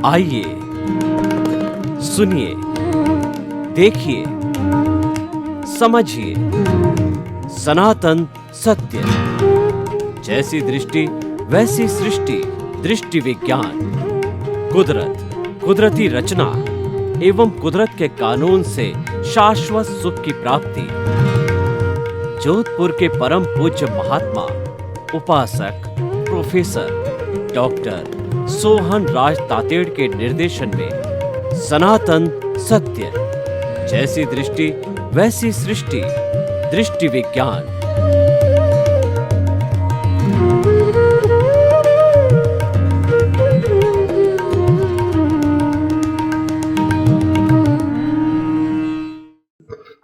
आइए सुनिए, देखिए, समझिए सनातन सत्य। जैसी दृष्टि वैसी सृष्टि, दृष्टि विज्ञान। कुदरत, कुदरती रचना एवं कुदरत के कानून से शाश्वत सुख की प्राप्ति। जोधपुर के परम पूज्य महात्मा उपासक प्रोफेसर डॉक्टर सोहन राज तातेड़ के निर्देशन में सनातन सत्य। जैसी दृष्टि वैसी सृष्टि, दृष्टि विज्ञान।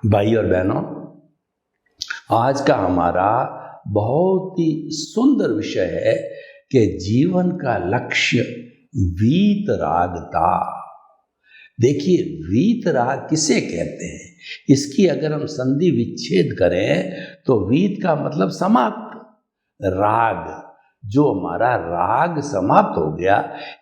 भाई और बहनों, आज का हमारा बहुत ही सुंदर विषय है कि जीवन का लक्ष्य वीतरागता। देखिए, वीतराग किसे कहते हैं? इसकी अगर हम संधि विच्छेद करें तो वीत का मतलब समाप्त, राग। जो हमारा राग समाप्त हो गया,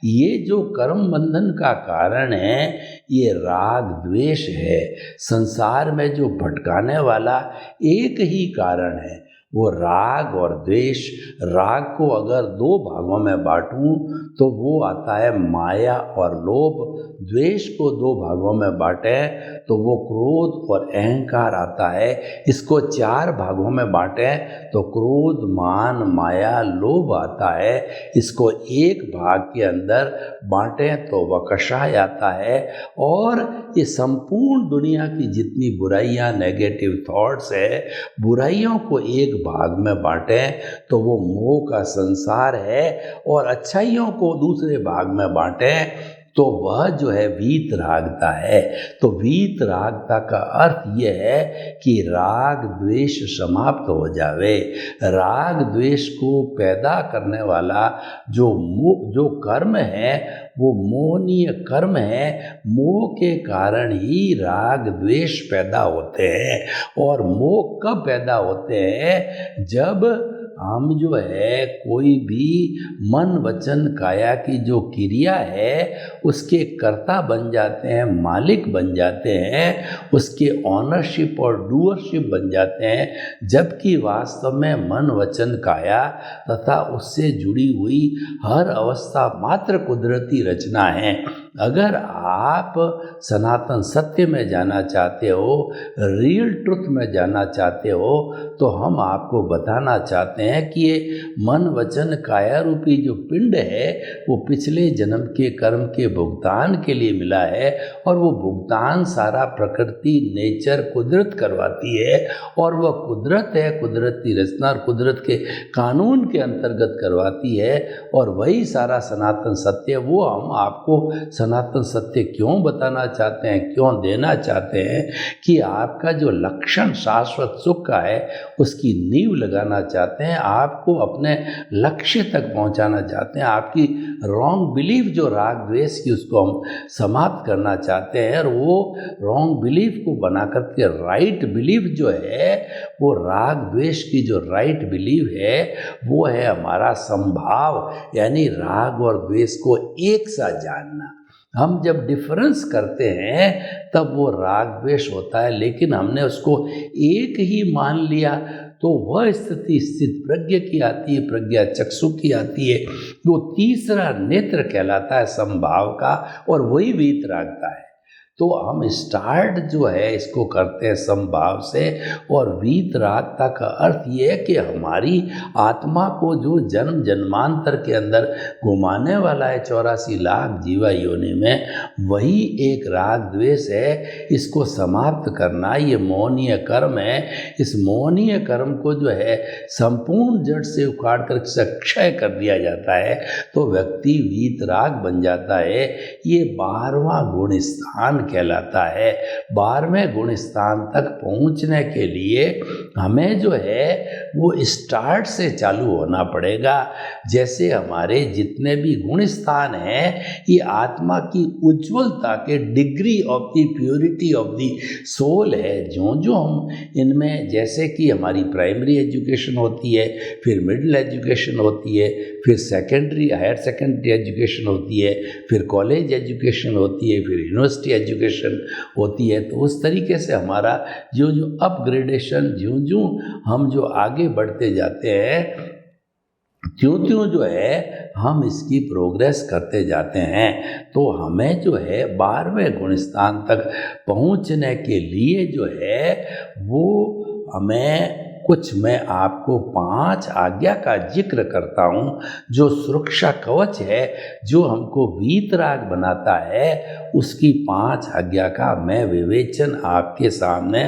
ये जो कर्म बंधन का कारण है, ये राग द्वेष है। संसार में जो भटकाने वाला एक ही कारण है, वो राग और द्वेष। राग को अगर दो भागों में बांटूं तो वो आता है माया और लोभ। द्वेष को दो भागों में बांटें तो वो क्रोध और अहंकार आता है। इसको चार भागों में बांटें तो क्रोध, मान, माया, लोभ आता है। इसको एक भाग के अंदर बांटें तो वकषाय आता है। और ये संपूर्ण दुनिया की जितनी बुराइयां, नेगेटिव थॉट्स है, बुराइयों को एक भाग में बांटें तो वो मोह का संसार है। और अच्छाइयों को दूसरे भाग में बांटें तो वह जो है वीतरागता है। तो वीतरागता का अर्थ यह है कि राग द्वेष समाप्त हो जावे। राग द्वेष को पैदा करने वाला जो कर्म है, वो मोहनीय कर्म है। मोह के कारण ही राग द्वेष पैदा होते हैं। और मोह कब पैदा होते हैं? जब हम जो है कोई भी मन वचन काया की जो क्रिया है, उसके कर्ता बन जाते हैं, मालिक बन जाते हैं, उसके ऑनरशिप और डूअरशिप बन जाते हैं। जबकि वास्तव में मन वचन काया तथा उससे जुड़ी हुई हर अवस्था मात्र कुदरती रचना है। अगर आप सनातन सत्य में जाना चाहते हो, रियल ट्रुथ में जाना चाहते हो, तो हम आपको बताना चाहते हैं कि ये मन वचन काया रूपी जो पिंड है, वो पिछले जन्म के कर्म के भुगतान के लिए मिला है। और वो भुगतान सारा प्रकृति, नेचर, कुदरत करवाती है। और वह कुदरत है, कुदरती रचना और कुदरत के कानून के अंतर्गत करवाती है। और वही सारा सनातन सत्य, वो हम आपको सनातन सत्य क्यों बताना चाहते हैं, क्यों देना चाहते हैं कि आपका जो लक्षण शाश्वत सुख का है, उसकी नींव लगाना चाहते हैं। आपको अपने लक्ष्य तक पहुंचाना चाहते हैं। आपकी रॉन्ग बिलीफ जो राग द्वेष की, उसको हम समाप्त करना चाहते हैं। और वो रॉन्ग बिलीफ को बना करके राइट बिलीफ जो है, वो राग द्वेष की जो राइट बिलीफ है, वो है हमारा संभाव, यानी राग और द्वेष को एक साथ जानना। हम जब डिफरेंस करते हैं तब वो राग द्वेष होता है, लेकिन हमने उसको एक ही मान लिया तो वह स्थिति स्थित प्रज्ञ की आती है, प्रज्ञा चक्षु की आती है। वो तीसरा नेत्र कहलाता है संभाव का, और वही वीतरागता है। तो हम स्टार्ट जो है इसको करते हैं संभाव से। और वीतरागता का अर्थ ये है कि हमारी आत्मा को जो जन्म जन्मांतर के अंदर घुमाने वाला है 84 लाख जीवा योनि में, वही एक राग द्वेष है। इसको समाप्त करना ये मोहनीय कर्म है। इस मोहनीय कर्म को जो है संपूर्ण जड़ से उखाड़ कर क्षय कर दिया जाता है तो व्यक्ति वीतराग बन जाता है। ये 12वां गुण स्थान कहलाता है। 12वें गुण स्थान तक पहुंचने के लिए हमें जो है वो स्टार्ट से चालू होना पड़ेगा। जैसे हमारे जितने भी गुण स्थान हैं, ये आत्मा की उज्ज्वलता के degree of the purity of the soul है। जो जो हम इनमें, जैसे कि हमारी प्राइमरी एजुकेशन होती है, फिर मिडिल एजुकेशन होती है, फिर सेकेंडरी हायर सेकेंडरी एजुकेशन होती है, फिर कॉलेज एजुकेशन होती है, फिर यूनिवर्सिटी एजुकेशन होती है। तो उस तरीके से हमारा जो जो अपग्रेडेशन, जो जो हम जो आगे बढ़ते जाते हैं, त्यों त्यों जो है हम इसकी प्रोग्रेस करते जाते हैं। तो हमें जो है 12वें गुण स्थान तक पहुंचने के लिए जो है वो हमें कुछ, मैं आपको 5 आज्ञा का जिक्र करता हूँ, जो सुरक्षा कवच है, जो हमको वीतराग बनाता है। उसकी 5 आज्ञा का मैं विवेचन आपके सामने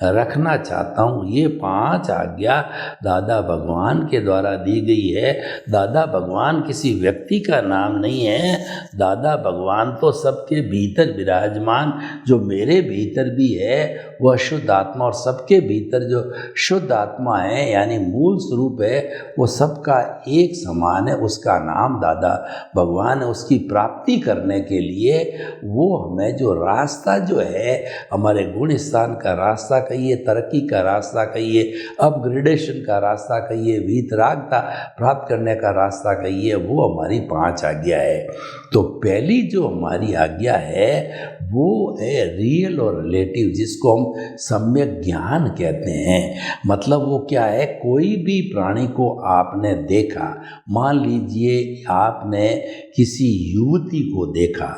रखना चाहता हूँ। ये 5 आज्ञा दादा भगवान के द्वारा दी गई है। दादा भगवान किसी व्यक्ति का नाम नहीं है। दादा भगवान तो सबके भीतर विराजमान, जो मेरे भीतर भी है वह शुद्ध आत्मा, और सबके भीतर जो शुद्ध आत्मा है यानी मूल स्वरूप है, वो सबका एक समान है। उसका नाम दादा भगवान है। उसकी प्राप्ति करने के लिए वो हमें जो रास्ता जो है, हमारे गुण स्थान का रास्ता कहिए, तरक्की का रास्ता कहिए, अपग्रेडेशन का रास्ता कहिए, वीतरागता प्राप्त करने का रास्ता कहिए, वो हमारी 5 आज्ञा है। तो पहली जो हमारी आज्ञा है वो है रियल और रिलेटिव, जिसको हम सम्यक ज्ञान कहते हैं। मतलब वो क्या है, कोई भी प्राणी को आपने देखा, मान लीजिए आपने किसी युवती को देखा,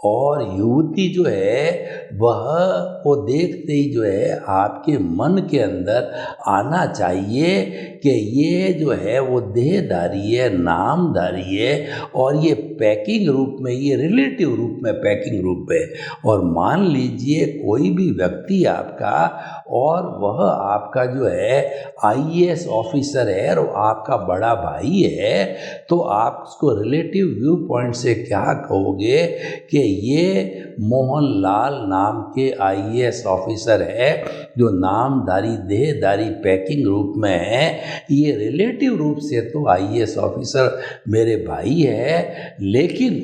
और युवती जो है वह वो देखते ही जो है आपके मन के अंदर आना चाहिए कि ये जो है वो देहधारी है, नामधारी है, और ये पैकिंग रूप में, ये रिलेटिव रूप में पैकिंग रूप है। और मान लीजिए कोई भी व्यक्ति आपका, और वह आपका जो है IAS ऑफिसर है और आपका बड़ा भाई है, तो आप उसको रिलेटिव व्यू पॉइंट से क्या कहोगे कि ये मोहनलाल नाम के IAS ऑफिसर है, जो नामधारी देहधारी पैकिंग रूप में है। ये रिलेटिव रूप से तो IAS ऑफिसर मेरे भाई है, लेकिन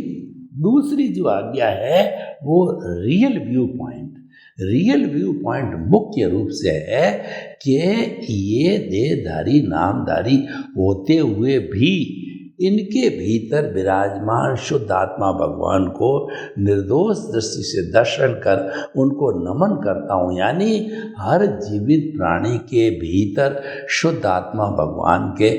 दूसरी जो आज्ञा है वो real view point, real view point मुख्य रूप से है कि ये देहधारी नामधारी होते हुए भी इनके भीतर विराजमान शुद्ध आत्मा भगवान को निर्दोष दृष्टि से दर्शन कर उनको नमन करता हूँ। यानी हर जीवित प्राणी के भीतर शुद्ध आत्मा भगवान के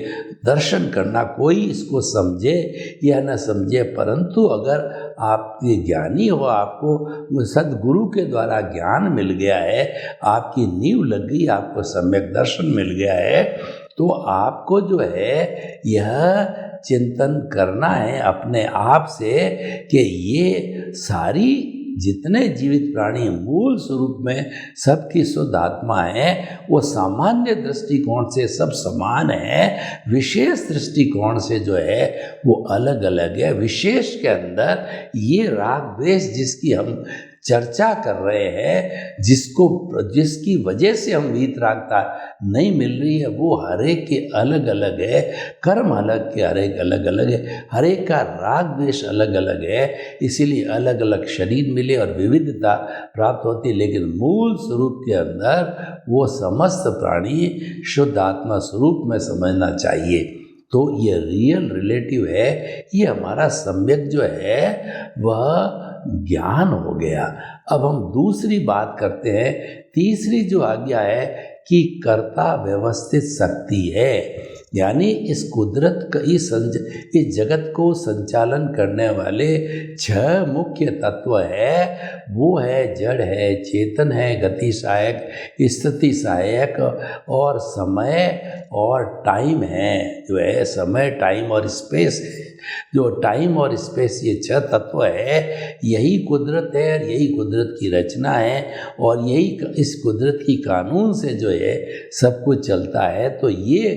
दर्शन करना, कोई इसको समझे या न समझे, परंतु अगर आप ये ज्ञानी हो, आपको सदगुरु के द्वारा ज्ञान मिल गया है, आपकी नींव लग गई, आपको सम्यक दर्शन मिल गया है, तो आपको जो है यह चिंतन करना है अपने आप से कि ये सारी जितने जीवित प्राणी मूल स्वरूप में सबकी शुद्ध आत्मा है, वो सामान्य दृष्टिकोण से सब समान है, विशेष दृष्टिकोण से जो है वो अलग अलग है। विशेष के अंदर ये राग द्वेष जिसकी हम चर्चा कर रहे हैं, जिसकी वजह से हम वीतरागता नहीं मिल रही है, वो हर एक के अलग अलग है, कर्म अलग के हर एक अलग अलग है, हर एक का राग द्वेष अलग अलग है, इसीलिए अलग अलग शरीर मिले और विविधता प्राप्त होती है, लेकिन मूल स्वरूप के अंदर वो समस्त प्राणी शुद्ध आत्मा स्वरूप में समझना चाहिए। तो ये रियल रिलेटिव है, ये हमारा सम्यक जो है वह ज्ञान हो गया। अब हम दूसरी बात करते हैं। तीसरी जो आज्ञा है कि कर्ता व्यवस्थित शक्ति है, यानी इस कुदरत का इस जगत को संचालन करने वाले 6 मुख्य तत्व है। वो है जड़ है, चेतन है, गति सहायक, स्थिति सहायक और समय और टाइम है। जो है समय, टाइम और स्पेस है। जो टाइम और स्पेस, ये 6 तत्व है, यही कुदरत है और यही कुदरत की रचना है, और यही इस कुदरत की कानून से जो है सब कुछ चलता है। तो ये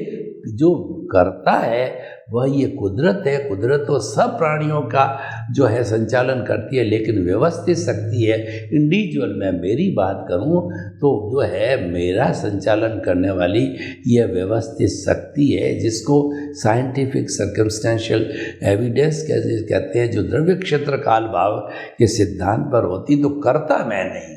जो करता है वह ये कुदरत है। कुदरत तो सब प्राणियों का जो है संचालन करती है, लेकिन व्यवस्थित शक्ति है इंडिविजुअल। मैं मेरी बात करूं तो जो है मेरा संचालन करने वाली यह व्यवस्थित शक्ति है, जिसको साइंटिफिक सर्कमस्टेंशियल एविडेंस कहते हैं, जो द्रव्य क्षेत्र काल भाव के सिद्धांत पर होती। तो करता मैं नहीं,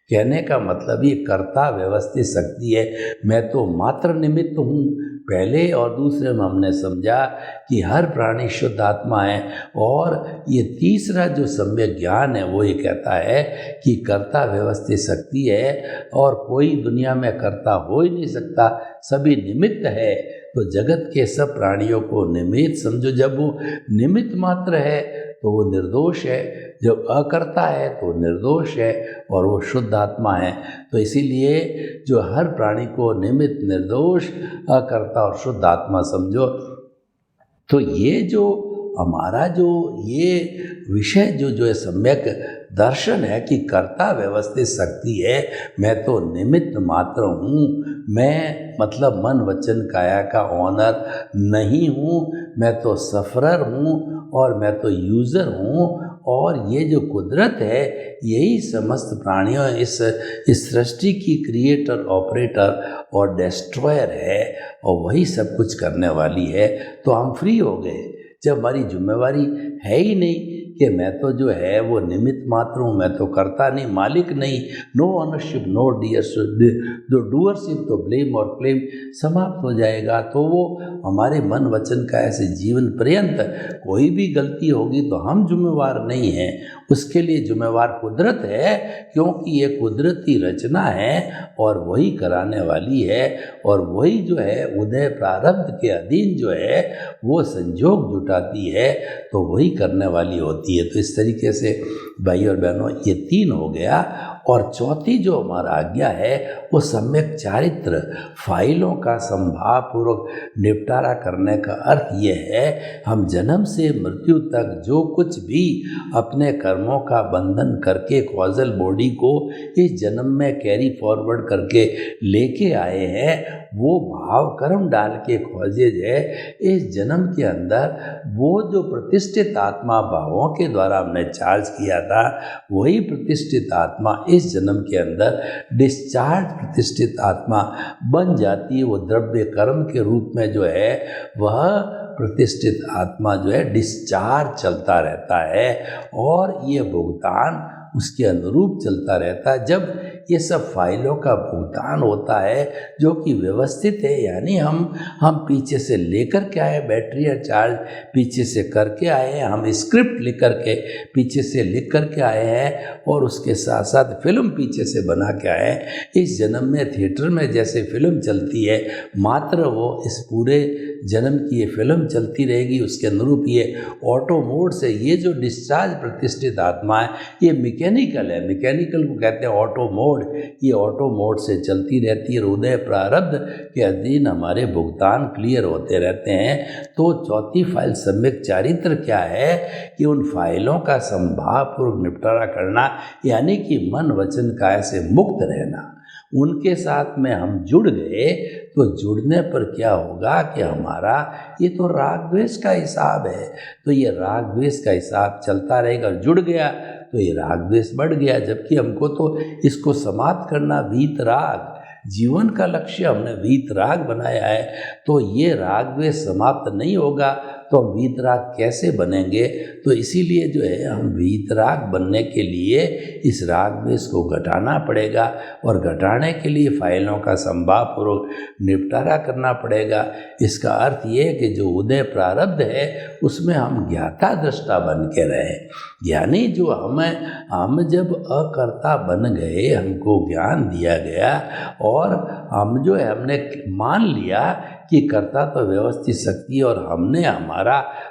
कहने का मतलब ये कर्ता व्यवस्थित शक्ति है, मैं तो मात्र निमित्त हूँ। पहले और दूसरे में हमने समझा कि हर प्राणी शुद्ध आत्मा है, और ये तीसरा जो सम्यक ज्ञान है वो ये कहता है कि कर्ता व्यवस्थित शक्ति है और कोई दुनिया में कर्ता हो ही नहीं सकता, सभी निमित्त है। तो जगत के सब प्राणियों को निमित्त समझो। जब वो निमित्त मात्र है तो वो निर्दोष है, जब अकर्ता है तो निर्दोष है, और वो शुद्ध आत्मा है। तो इसीलिए जो हर प्राणी को निमित्त, निर्दोष, अकर्ता और शुद्ध आत्मा समझो। तो ये जो हमारा जो ये विषय जो है सम्यक दर्शन है कि कर्ता व्यवस्थित शक्ति है, मैं तो निमित्त मात्र हूँ, मैं मतलब मन वचन काया का ऑनर नहीं हूँ, मैं तो सफरर हूँ और मैं तो यूज़र हूँ। और ये जो कुदरत है यही समस्त प्राणियों इस सृष्टि की क्रिएटर, ऑपरेटर और डिस्ट्रॉयर है, और वही सब कुछ करने वाली है। तो हम फ्री हो गए जब हमारी जिम्मेवारी है ही नहीं कि मैं तो जो है वो निमित्त मात्र हूँ, मैं तो करता नहीं, मालिक नहीं, नो ऑनरशिप, नो जो डूअरशिप, तो ब्लेम और क्लेम समाप्त हो जाएगा। तो वो हमारे मन वचन का ऐसे जीवन पर्यंत कोई भी गलती होगी तो हम जिम्मेवार नहीं हैं, उसके लिए जिम्मेवार कुदरत है, क्योंकि ये कुदरती रचना है और वही कराने वाली है, और वही जो है उदय प्रारब्ध के अधीन जो है वो संजोग जुटाती है, तो वही करने वाली होती है। तो इस तरीके से भाई और बहनों ये तीन हो गया। और चौथी जो हमारा आज्ञा है वो सम्यक चारित्र, फाइलों का संभावपूर्वक निपटारा करने का अर्थ ये है, हम जन्म से मृत्यु तक जो कुछ भी अपने कर्मों का बंधन करके कॉजल बॉडी को इस जन्म में कैरी फॉरवर्ड करके लेके आए हैं, वो भाव कर्म डाल के कॉजेज है इस जन्म के अंदर। वो जो प्रतिष्ठित आत्मा भावों के द्वारा हमने चार्ज किया था, वही प्रतिष्ठित आत्मा इस जन्म के अंदर डिस्चार्ज प्रतिष्ठित आत्मा बन जाती है। वो द्रव्य कर्म के रूप में जो है वह प्रतिष्ठित आत्मा जो है डिस्चार्ज चलता रहता है, और ये भुगतान उसके अनुरूप चलता रहता है। जब ये सब फाइलों का भुगतान होता है जो कि व्यवस्थित है, यानी हम पीछे से लेकर के आए, बैटरी या चार्ज पीछे से करके आए हैं, हम स्क्रिप्ट लिख करके पीछे से लिख करके आए हैं, और उसके साथ साथ फिल्म पीछे से बना के आए हैं। इस जन्म में थिएटर में जैसे फिल्म चलती है, मात्र वो इस पूरे जन्म की ये फिल्म चलती रहेगी, उसके अनुरूप ये ऑटो मोड से ये जो डिस्चार्ज प्रतिष्ठित आत्मा है ये मैकेनिकल है, मैकेनिकल को कहते हैं ऑटो मोड। ये ऑटो मोड से चलती रहती है, हृदय प्रारब्ध के अधीन हमारे भुगतान क्लियर होते रहते हैं। तो चौथी फाइल सम्यक चारित्र क्या है कि उन फाइलों का संभावपूर्वक निपटारा करना, यानी कि मन वचन काया से मुक्त रहना। उनके साथ में हम जुड़ गए तो जुड़ने पर क्या होगा कि हमारा ये तो राग द्वेष का हिसाब है, तो ये राग द्वेष का हिसाब चलता रहेगा। जुड़ गया तो ये राग द्वेष बढ़ गया, जबकि हमको तो इसको समाप्त करना, वीत राग जीवन का लक्ष्य हमने वीत राग बनाया है। तो ये राग द्वेष समाप्त नहीं होगा तो हम वीतराग कैसे बनेंगे? तो इसीलिए जो है हम वीतराग बनने के लिए इस राग द्वेष को घटाना पड़ेगा, और घटाने के लिए फाइलों का संभावपूर्वक निपटारा करना पड़ेगा। इसका अर्थ ये है कि जो उदय प्रारब्ध है उसमें हम ज्ञाता दृष्टा बन के रहे, यानी जो हम जब अकर्ता बन गए, हमको ज्ञान दिया गया और हम जो है हमने मान लिया कि कर्ता तो व्यवस्थित शक्ति, और हमने हमारा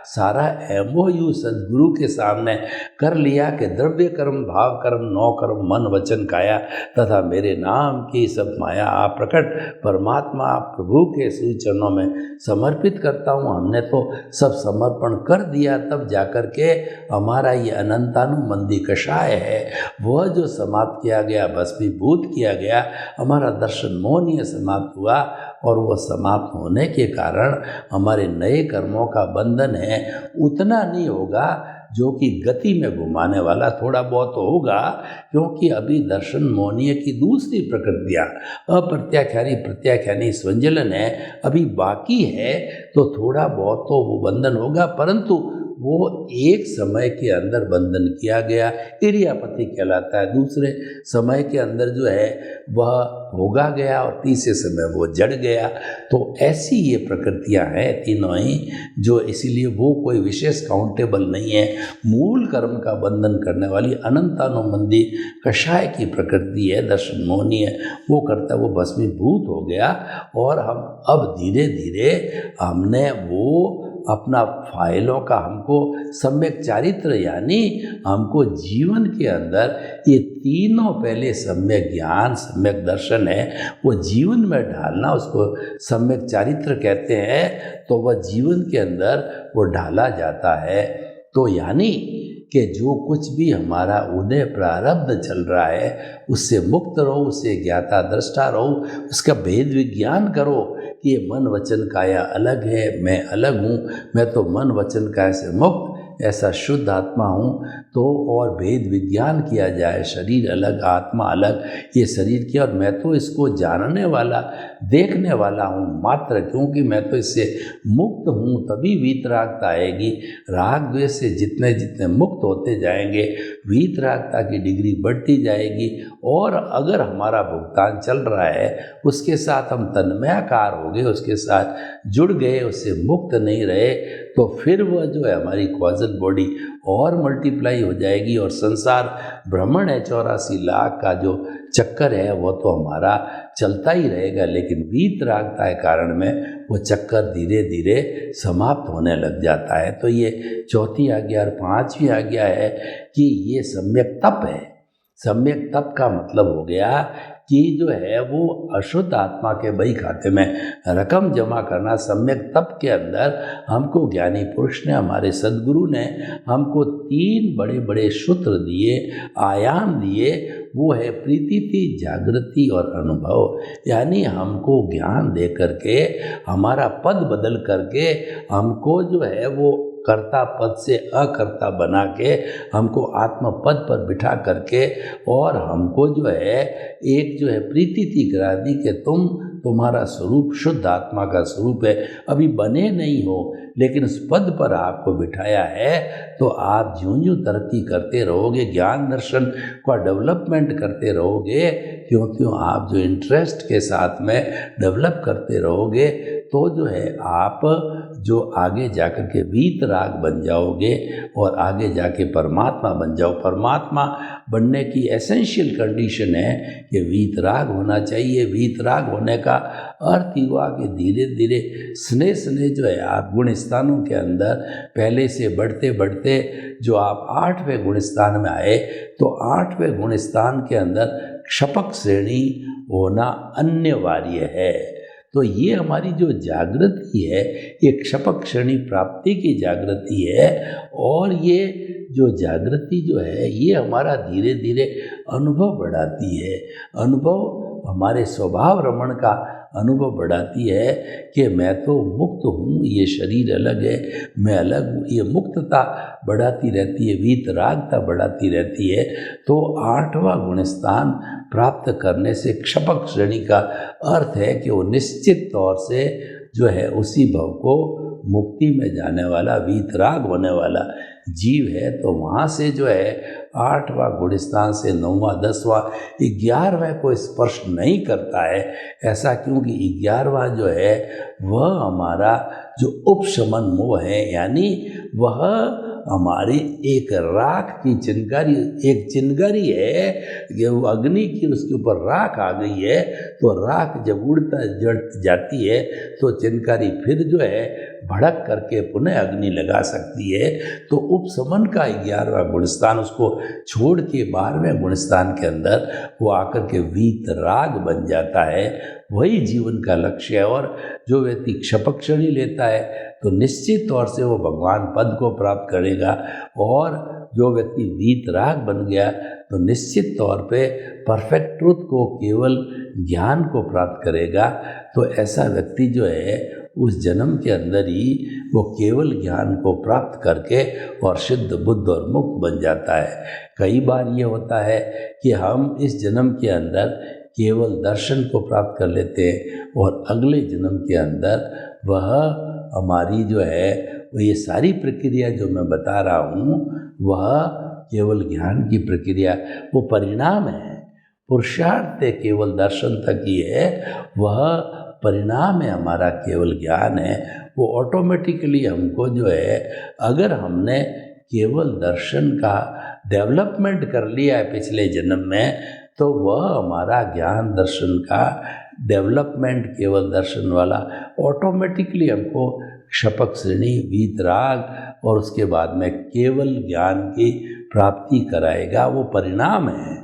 सारा MOU सदगुरु के सामने कर लिया कि द्रव्य कर्म, भाव कर्म, नौ कर्म, मन वचन काया तथा मेरे नाम की सब माया आप प्रकट परमात्मा प्रभु के श्री चरणों में समर्पित करता हूँ। हमने तो सब समर्पण कर दिया, तब जाकर के हमारा ये अनंतानुबंधी कषाय है वह जो समाप्त किया गया, भस्मीभूत किया गया, हमारा दर्शन मोहनीय समाप्त हुआ, और वो समाप्त होने के कारण हमारे नए कर्मों का बंधन है उतना नहीं होगा जो कि गति में घुमाने वाला, थोड़ा बहुत होगा, क्योंकि अभी दर्शन मोहनीय की दूसरी प्रकृतियाँ अप्रत्याख्यानी प्रत्याख्यानी स्वंजलन है अभी बाकी है, तो थोड़ा बहुत तो वो बंधन होगा, परंतु वो एक समय के अंदर बंधन किया गया इरियापति कहलाता है, दूसरे समय के अंदर जो है वह भोगा गया और तीसरे समय वो जड़ गया। तो ऐसी ये प्रकृतियां हैं तीनों ही, जो इसीलिए वो कोई विशेष काउंटेबल नहीं है। मूल कर्म का बंधन करने वाली अनंतानुबंधी कषाय की प्रकृति है, दर्शन मोहनी है, वो करता है, वो भस्मीभूत हो गया। और हम अब धीरे धीरे हमने वो अपना फाइलों का हमको सम्यक चारित्र यानी हमको जीवन के अंदर ये तीनों पहले सम्यक ज्ञान सम्यक दर्शन है वो जीवन में ढालना, उसको सम्यक चारित्र कहते हैं। तो वह जीवन के अंदर वो ढाला जाता है। तो यानी कि जो कुछ भी हमारा उदय प्रारब्ध चल रहा है उससे मुक्त रहो, उससे ज्ञाता दृष्टा रहो, उसका भेद विज्ञान करो कि ये मन वचन काया अलग है, मैं अलग हूँ, मैं तो मन वचन काया से मुक्त ऐसा शुद्ध आत्मा हूँ। तो और भेद विज्ञान किया जाए, शरीर अलग आत्मा अलग, ये शरीर की, और मैं तो इसको जानने वाला देखने वाला हूँ मात्र, क्योंकि मैं तो इससे मुक्त हूँ, तभी वीतरागता आएगी। राग द्वेष से जितने जितने मुक्त होते जाएंगे वीतरागता की डिग्री बढ़ती जाएगी। और अगर हमारा भुगतान चल रहा है उसके साथ हम तन्मयाकार हो गए, उसके साथ जुड़ गए, उससे मुक्त नहीं रहे, तो फिर वह जो है हमारी कॉजल बॉडी और मल्टीप्लाई हो जाएगी और संसार भ्रमण है 84 लाख का जो चक्कर है वो तो हमारा चलता ही रहेगा, लेकिन वीतरागता के कारण में वो चक्कर धीरे धीरे समाप्त होने लग जाता है। तो ये चौथी आज्ञा और पांचवी आज्ञा है कि ये सम्यक तप है। सम्यक तप का मतलब हो गया कि जो है वो अशुद्ध आत्मा के बही खाते में रकम जमा करना। सम्यक तप के अंदर हमको ज्ञानी पुरुष ने, हमारे सद्गुरु ने हमको 3 बड़े बड़े सूत्र दिए, आयाम दिए। वो है प्रीति, जागृति और अनुभव। यानी हमको ज्ञान दे करके, हमारा पद बदल करके, हमको जो है वो कर्ता पद से अकर्ता बना के, हमको आत्म पद पर बिठा करके, और हमको जो है एक जो है प्रीति करा दी कि तुम्हारा स्वरूप शुद्ध आत्मा का स्वरूप है, अभी बने नहीं हो, लेकिन उस पद पर आपको बिठाया है। तो आप ज्यों तरक्की करते रहोगे, ज्ञान दर्शन का डेवलपमेंट करते रहोगे, क्यों आप जो इंटरेस्ट के साथ में डेवलप करते रहोगे, तो जो है आप जो आगे जाकर के वीतराग बन जाओगे और आगे जाके परमात्मा बन जाओ। परमात्मा बनने की एसेंशियल कंडीशन है कि वीतराग होना चाहिए। वीतराग होने का अर्थ ही हुआ कि धीरे धीरे स्नेह जो है आप गुण स्थानों के अंदर पहले से बढ़ते बढ़ते जो आप 8वें गुण स्थान में आए, तो 8वें गुण स्थान के अंदर क्षपक श्रेणी होना अनिवार्य है। तो ये हमारी जो जागृति है ये क्षपक श्रेणी प्राप्ति की जागृति है, और ये जो जागृति जो है ये हमारा धीरे धीरे अनुभव बढ़ाती है। अनुभव हमारे स्वभाव रमण का अनुभव बढ़ाती है कि मैं तो मुक्त हूँ, ये शरीर अलग है, मैं अलग हूँ। ये मुक्तता बढ़ाती रहती है, वीतरागता बढ़ाती रहती है। तो 8वां गुणस्थान प्राप्त करने से क्षपक श्रेणी का अर्थ है कि वो निश्चित तौर से जो है उसी भव को मुक्ति में जाने वाला, वीतराग होने वाला जीव है। तो वहाँ से जो है 8वां गुणस्थान से 9वां 10वां 11वां को स्पर्श नहीं करता है। ऐसा क्योंकि 11वां जो है वह हमारा जो उपशमन मोह है, यानी वह हमारी एक राख की चिंगारी, एक चिंगारी है कि वो अग्नि की, उसके ऊपर राख आ गई है, तो राख जब उड़ता जड़ जाती है तो चिंगारी फिर जो है भड़क करके पुनः अग्नि लगा सकती है। तो उपशमन का 11वां गुणस्थान उसको छोड़ के 12वें गुणस्थान के अंदर वो आकर के वीतराग बन जाता है। वही जीवन का लक्ष्य है। और जो व्यक्ति क्षपक्षणी लेता है तो निश्चित तौर से वो भगवान पद को प्राप्त करेगा, और जो व्यक्ति वीतराग बन गया तो निश्चित तौर पे परफेक्ट ट्रुथ को, केवल ज्ञान को प्राप्त करेगा। तो ऐसा व्यक्ति जो है उस जन्म के अंदर ही वो केवल ज्ञान को प्राप्त करके और सिद्ध बुद्ध और मुक्त बन जाता है। कई बार ये होता है कि हम इस जन्म के अंदर केवल दर्शन को प्राप्त कर लेते हैं और अगले जन्म के अंदर वह हमारी जो है वो ये सारी प्रक्रिया जो मैं बता रहा हूँ वह केवल ज्ञान की प्रक्रिया, वो परिणाम है। पुरुषार्थ केवल दर्शन तक ही है, वह परिणाम है हमारा केवल ज्ञान है। वो ऑटोमेटिकली हमको जो है, अगर हमने केवल दर्शन का डेवलपमेंट कर लिया है पिछले जन्म में, तो वह हमारा ज्ञान दर्शन का डेवलपमेंट केवल दर्शन वाला ऑटोमेटिकली हमको क्षपक श्रेणी, वीतराग और उसके बाद में केवल ज्ञान की प्राप्ति कराएगा। वो परिणाम है।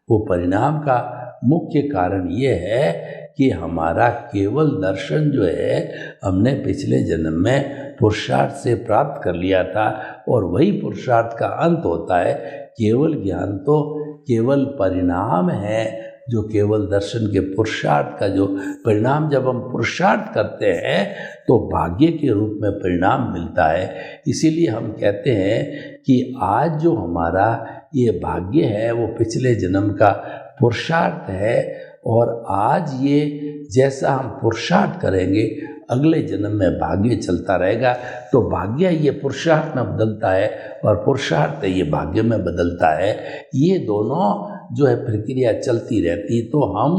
वो परिणाम का मुख्य कारण ये है कि हमारा केवल दर्शन जो है हमने पिछले जन्म में पुरुषार्थ से प्राप्त कर लिया था, और वही पुरुषार्थ का अंत होता है। केवल ज्ञान तो केवल परिणाम है, जो केवल दर्शन के पुरुषार्थ का जो परिणाम, जब हम पुरुषार्थ करते हैं तो भाग्य के रूप में परिणाम मिलता है। इसीलिए हम कहते हैं कि आज जो हमारा ये भाग्य है वो पिछले जन्म का पुरुषार्थ है, और आज ये जैसा हम पुरुषार्थ करेंगे अगले जन्म में भाग्य चलता रहेगा। तो भाग्य ये पुरुषार्थ में बदलता है और पुरुषार्थ ये भाग्य में बदलता है। ये दोनों जो है प्रक्रिया चलती रहती। तो हम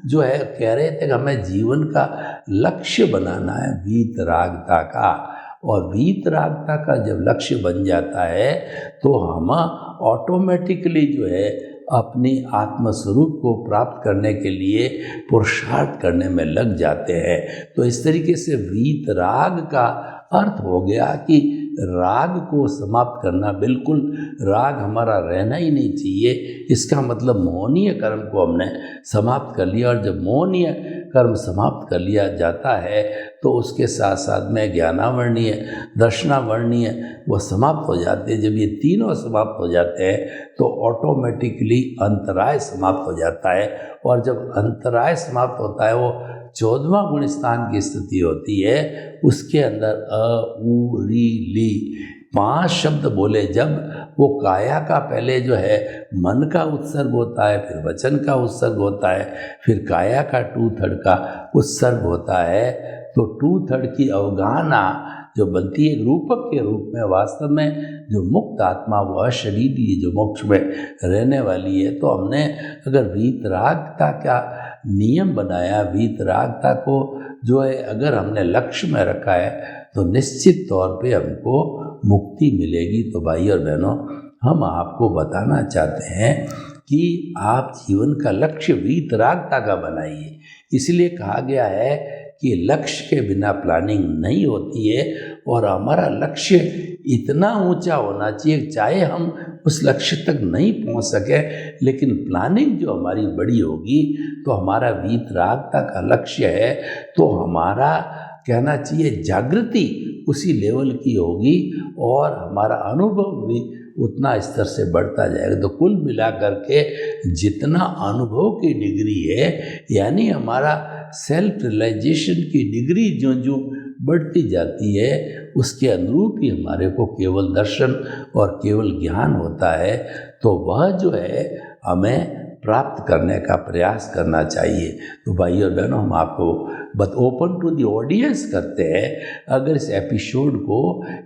जो है कह रहे थे कि हमें जीवन का लक्ष्य बनाना है वीतरागता का, और वीतरागता का जब लक्ष्य बन जाता है तो हम ऑटोमेटिकली जो है अपनी आत्मस्वरूप को प्राप्त करने के लिए पुरुषार्थ करने में लग जाते हैं। तो इस तरीके से वीतराग का अर्थ हो गया कि राग को समाप्त करना। बिल्कुल राग हमारा रहना ही नहीं चाहिए। इसका मतलब मोहनीय कर्म को हमने समाप्त कर लिया, और जब मोहनीय कर्म समाप्त कर लिया जाता है तो उसके साथ साथ में ज्ञानावर्णीय, दर्शनावर्णीय वो समाप्त हो जाते हैं। जब ये तीनों समाप्त हो जाते हैं तो ऑटोमेटिकली अंतराय समाप्त हो जाता है, और जब अंतराय समाप्त होता है वो 14वां गुण स्थान की स्थिति होती है। उसके अंदर अ, उ, री, ली 5 शब्द बोले। जब वो काया का पहले जो है मन का उत्सर्ग होता है, फिर वचन का उत्सर्ग होता है, फिर काया का 2/3 का उत्सर्ग होता है, तो 2/3 की अवगाहना जो बनती है रूपक के रूप में। वास्तव में जो मुक्त आत्मा वह शरीर ही जो मोक्ष में रहने वाली है। तो हमने अगर वीतरागता का नियम बनाया, वीतरागता को जो है अगर हमने लक्ष्य में रखा है तो निश्चित तौर पे हमको मुक्ति मिलेगी। तो भाई और बहनों, हम आपको बताना चाहते हैं कि आप जीवन का लक्ष्य वीतरागता का बनाइए। इसलिए कहा गया है कि लक्ष्य के बिना प्लानिंग नहीं होती है, और हमारा लक्ष्य इतना ऊंचा होना चाहिए, चाहे हम उस लक्ष्य तक नहीं पहुंच सके, लेकिन प्लानिंग जो हमारी बड़ी होगी तो हमारा वीतरागता का लक्ष्य है, तो हमारा कहना चाहिए जागृति उसी लेवल की होगी और हमारा अनुभव भी उतना स्तर से बढ़ता जाएगा। तो कुल मिलाकर के जितना अनुभव की डिग्री है, यानी हमारा सेल्फ रियलाइजेशन की डिग्री जो जो बढ़ती जाती है, उसके अनुरूप ही हमारे को केवल दर्शन और केवल ज्ञान होता है। तो वह जो है हमें प्राप्त करने का प्रयास करना चाहिए। तो भाई और बहनों, हम आपको but open to the audience करते हैं, अगर इस एपिसोड को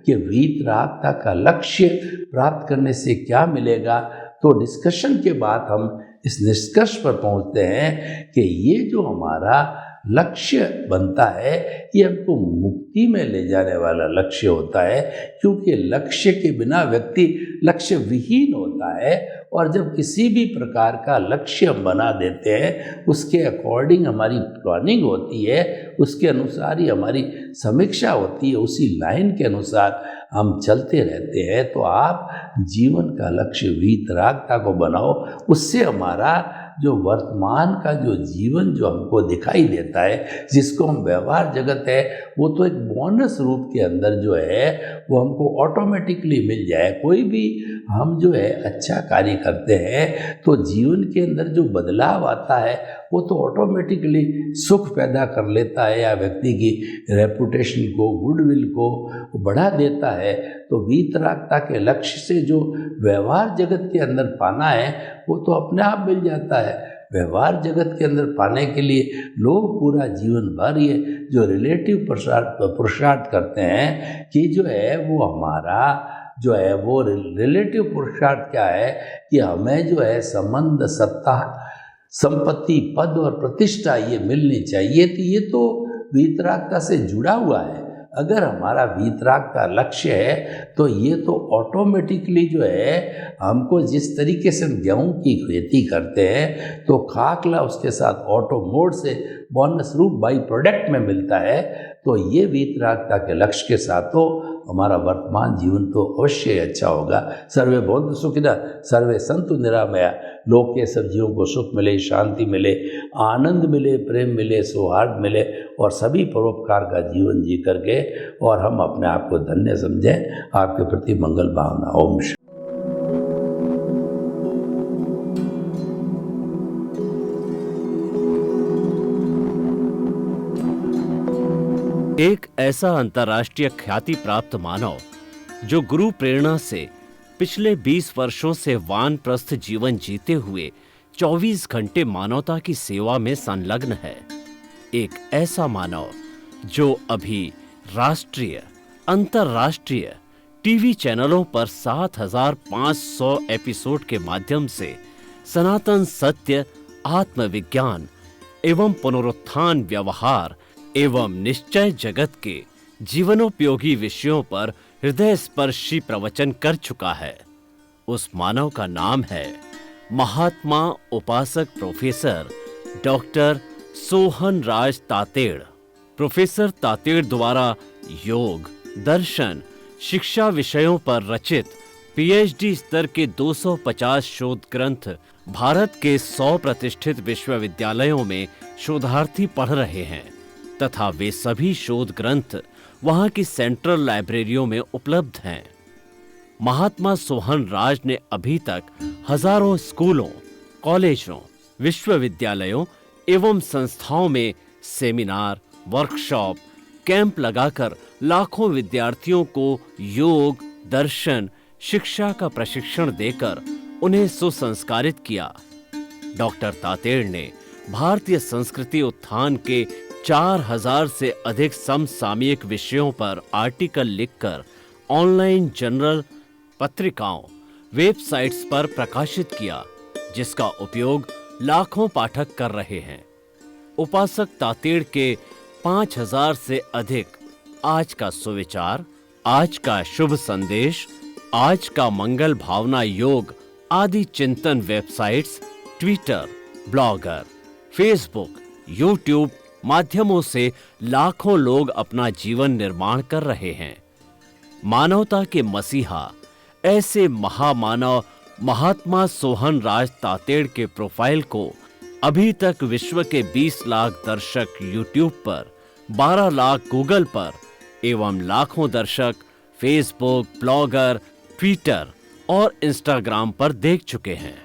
कि वीतरागता का लक्ष्य प्राप्त करने से क्या मिलेगा, तो डिस्कशन के बाद हम इस निष्कर्ष पर पहुंचते हैं कि ये जो हमारा लक्ष्य बनता है ये हमको मुक्ति में ले जाने वाला लक्ष्य होता है, क्योंकि लक्ष्य के बिना व्यक्ति लक्ष्य विहीन होता है। और जब किसी भी प्रकार का लक्ष्य हम बना देते हैं, उसके अकॉर्डिंग हमारी प्लानिंग होती है, उसके अनुसार ही हमारी समीक्षा होती है, उसी लाइन के अनुसार हम चलते रहते हैं। तो आप जीवन का लक्ष्य वीतरागता को बनाओ, उससे हमारा जो वर्तमान का जो जीवन जो हमको दिखाई देता है, जिसको हम व्यवहार जगत है, वो तो एक बोनस रूप के अंदर जो है वो हमको ऑटोमेटिकली मिल जाए। कोई भी हम जो है अच्छा कार्य करते हैं तो जीवन के अंदर जो बदलाव आता है वो तो ऑटोमेटिकली सुख पैदा कर लेता है या व्यक्ति की रेपुटेशन को, गुडविल को बढ़ा देता है। तो वीतरागता के लक्ष्य से जो व्यवहार जगत के अंदर पाना है वो तो अपने आप मिल जाता है। व्यवहार जगत के अंदर पाने के लिए लोग पूरा जीवन भर ये जो रिलेटिव पुरुषार्थ करते हैं कि जो है वो हमारा जो है वो रिलेटिव पुरुषार्थ क्या है कि हमें जो है संबंध, सत्ता, संपत्ति, पद और प्रतिष्ठा ये मिलनी चाहिए। तो ये तो वीतरागता से जुड़ा हुआ है। अगर हमारा वीतराग का लक्ष्य है तो ये तो ऑटोमेटिकली जो है हमको जिस तरीके से हम गेहूँ की खेती करते हैं तो खाकला उसके साथ ऑटो मोड से बोनस रूप बाई प्रोडक्ट में मिलता है। तो ये वीतरागता के लक्ष्य के साथ तो हमारा वर्तमान जीवन तो अवश्य अच्छा होगा। सर्वे भवन्तु सुखिनः, सर्वे सन्तु निरामया। लोक के सब जीवों को सुख मिले, शांति मिले, आनंद मिले, प्रेम मिले, सौहार्द मिले और सभी परोपकार का जीवन जी करके और हम अपने आप को धन्य समझें। आपके प्रति मंगल भावना। ओम शांति। एक ऐसा अंतर्राष्ट्रीय ख्याति प्राप्त मानव जो गुरु प्रेरणा से पिछले 20 वर्षों से वानप्रस्थ जीवन जीते हुए 24 घंटे मानवता की सेवा में संलग्न है। एक ऐसा मानव जो अभी राष्ट्रीय, अंतर्राष्ट्रीय टीवी चैनलों पर 7,500 एपिसोड के माध्यम से सनातन सत्य, आत्मविज्ञान एवं पुनरुत्थान, व्यवहार एवं निश्चय जगत के जीवनोपयोगी विषयों पर हृदय स्पर्शी प्रवचन कर चुका है। उस मानव का नाम है महात्मा उपासक प्रोफेसर डॉक्टर सोहन राज तातेड़। प्रोफेसर तातेड़ द्वारा योग, दर्शन, शिक्षा विषयों पर रचित पीएचडी स्तर के 250 शोध ग्रंथ भारत के 100 प्रतिष्ठित विश्वविद्यालयों में शोधार्थी पढ़ रहे हैं तथा वे सभी शोध ग्रंथ वहां की सेंट्रल लाइब्रेरियों में उपलब्ध हैं। महात्मा सोहन राज ने अभी तक हजारों स्कूलों, कॉलेजों, विश्वविद्यालयों एवं संस्थाओं में सेमिनार, वर्कशॉप, कैंप लगाकर लाखों विद्यार्थियों को योग, दर्शन, शिक्षा का प्रशिक्षण देकर उन्हें सुसंस्कारित किया। डॉक्टर तातेड़ ने भारतीय संस्कृति उत्थान के 4000 से अधिक समसामयिक विषयों पर आर्टिकल लिखकर ऑनलाइन जर्नल, पत्रिकाओं, वेबसाइट्स पर प्रकाशित किया, जिसका उपयोग लाखों पाठक कर रहे हैं। उपासक तातेड़ के 5000 से अधिक आज का सुविचार, आज का शुभ संदेश, आज का मंगल भावना योग आदि चिंतन websites, Twitter, blogger, Facebook, YouTube माध्यमों से लाखों लोग अपना जीवन निर्माण कर रहे हैं। मानवता के मसीहा ऐसे महामानव महात्मा सोहन राज तातेड़ के प्रोफाइल को अभी तक विश्व के 20 लाख दर्शक यूट्यूब पर, 12 लाख गूगल पर एवं लाखों दर्शक फेसबुक, ब्लॉगर, ट्विटर और इंस्टाग्राम पर देख चुके हैं।